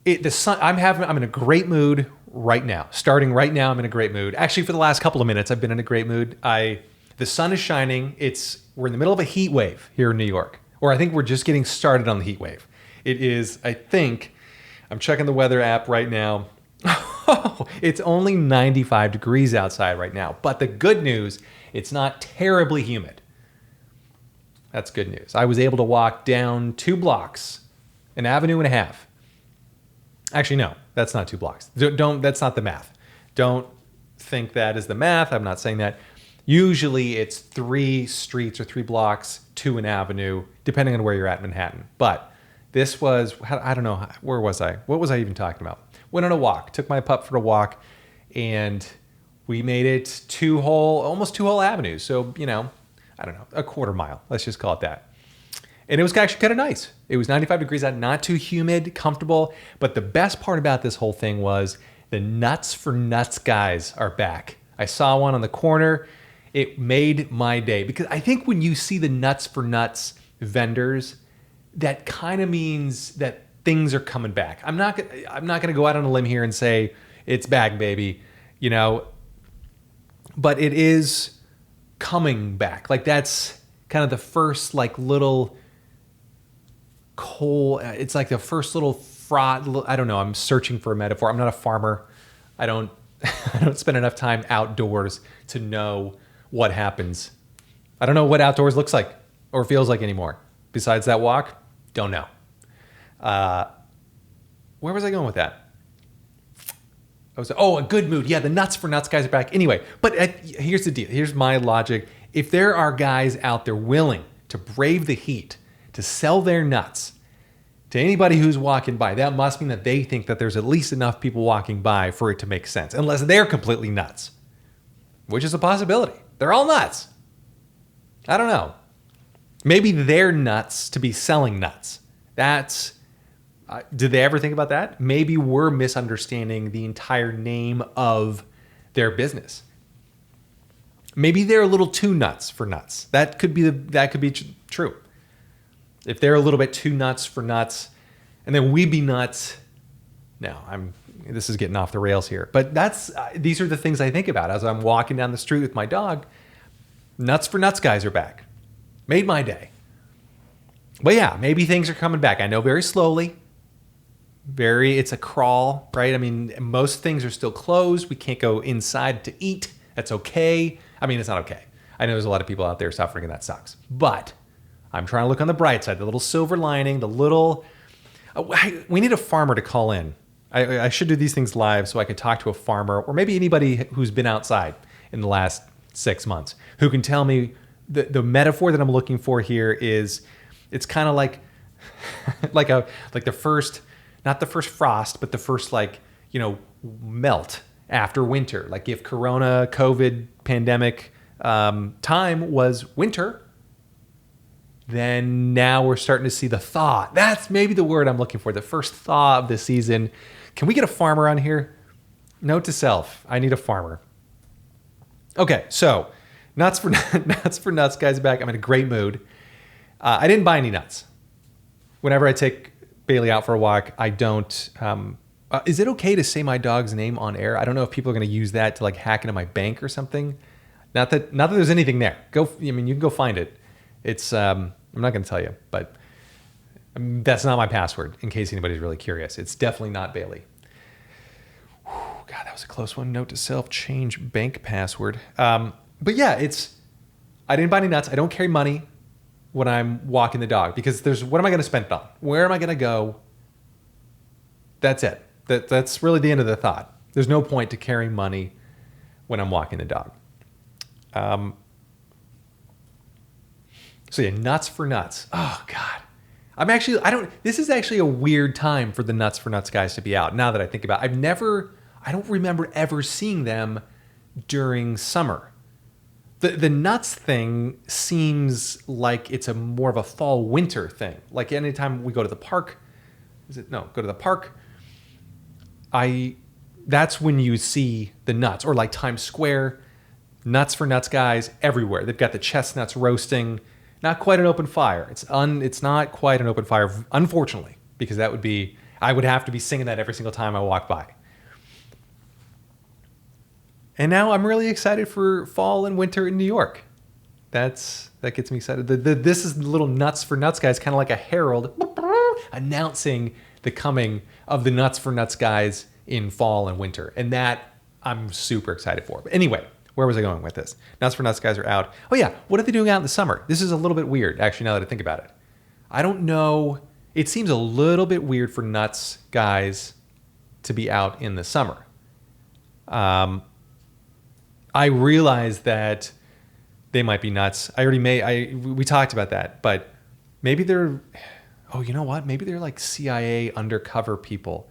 The sun. I'm in a great mood right now. Starting right now, I'm in a great mood. Actually, for the last couple of minutes, I've been in a great mood. The sun is shining. We're in the middle of a heat wave here in New York, or I think we're just getting started on the heat wave. It is. I think I'm checking the weather app right now. It's only 95 degrees outside right now. But the good news, it's not terribly humid. That's good news. I was able to walk down 2 blocks, an avenue and a half. Actually, no, that's not 2 blocks. That's not the math. Don't think that is the math. I'm not saying that. Usually it's 3 streets or 3 blocks to an avenue, depending on where you're at in Manhattan. But this was, I don't know, where was I? What was I even talking about? Went on a walk, took my pup for a walk, and we made it almost 2 whole avenues. So, I don't know, a quarter mile. Let's just call it that. And it was actually kind of nice. It was 95 degrees out, not too humid, comfortable. But the best part about this whole thing was the Nuts for Nuts guys are back. I saw one on the corner. It made my day, because I think when you see the Nuts for Nuts vendors, that kind of means that things are coming back. I'm not going to go out on a limb here and say it's back, baby, but it is coming back. Like, that's kind of the first little coal. It's like the first little fraud. I don't know. I'm searching for a metaphor. I'm not a farmer. I don't spend enough time outdoors to know what happens. I don't know what outdoors looks like or feels like anymore. Besides that walk, don't know. Where was I going with that? A good mood. Yeah, the Nuts for Nuts guys are back. Anyway, but here's the deal. Here's my logic. If there are guys out there willing to brave the heat, to sell their nuts to anybody who's walking by, that must mean that they think that there's at least enough people walking by for it to make sense, unless they're completely nuts, which is a possibility. They're all nuts. I don't know. Maybe they're nuts to be selling nuts. Did they ever think about that? Maybe we're misunderstanding the entire name of their business. Maybe they're a little too nuts for nuts. That could be true. If they're a little bit too nuts for nuts, and then we be nuts. No, this is getting off the rails here. But these are the things I think about as I'm walking down the street with my dog. Nuts for Nuts guys are back. Made my day. But yeah, maybe things are coming back. I know, very slowly. It's a crawl, right? I mean, most things are still closed. We can't go inside to eat. That's okay. I mean, it's not okay. I know there's a lot of people out there suffering, and that sucks. But I'm trying to look on the bright side, the little silver lining, we need a farmer to call in. I should do these things live so I could talk to a farmer, or maybe anybody who's been outside in the last 6 months, who can tell me the metaphor that I'm looking for here is, it's kind of like the first, not the first frost, but the first melt after winter. Like if Corona, COVID, pandemic time was winter, then now we're starting to see the thaw. That's maybe the word I'm looking for, the first thaw of the season. Can we get a farmer on here? Note to self, I need a farmer. Okay, so Nuts for Nuts guys back. I'm in a great mood. I didn't buy any nuts. Whenever I take Bailey out for a walk, I don't. Is it okay to say my dog's name on air? I don't know if people are going to use that to hack into my bank or something. Not that there's anything there. You can go find it. It's I'm not going to tell you, but that's not my password. In case anybody's really curious, it's definitely not Bailey. Whew, God, that was a close one. Note to self: change bank password. But yeah, I didn't buy any nuts. I don't carry money when I'm walking the dog, because what am I going to spend it on? Where am I going to go? That's it. That's really the end of the thought. There's no point to carrying money when I'm walking the dog. So yeah, Nuts for Nuts. Oh God. This is actually a weird time for the Nuts for Nuts guys to be out. Now that I think about it, I don't remember ever seeing them during summer. The nuts thing seems like it's more of a fall winter thing. Like anytime we go to the park, that's when you see the nuts, or like Times Square, Nuts for Nuts guys everywhere. They've got the chestnuts roasting. Not quite an open fire. It's not quite an open fire, unfortunately, because that would be I would have to be singing that every single time I walk by. And now I'm really excited for fall and winter in New York. That gets me excited. This is the little Nuts for Nuts guys, kind of like a herald announcing the coming of the Nuts for Nuts guys in fall and winter. And that I'm super excited for. But anyway, where was I going with this? Nuts for Nuts guys are out. Oh yeah, what are they doing out in the summer? This is a little bit weird, actually, now that I think about it. I don't know. It seems a little bit weird for Nuts guys to be out in the summer. I realize that they might be nuts. We talked about that, but maybe they're, oh, you know what? Maybe they're like CIA undercover people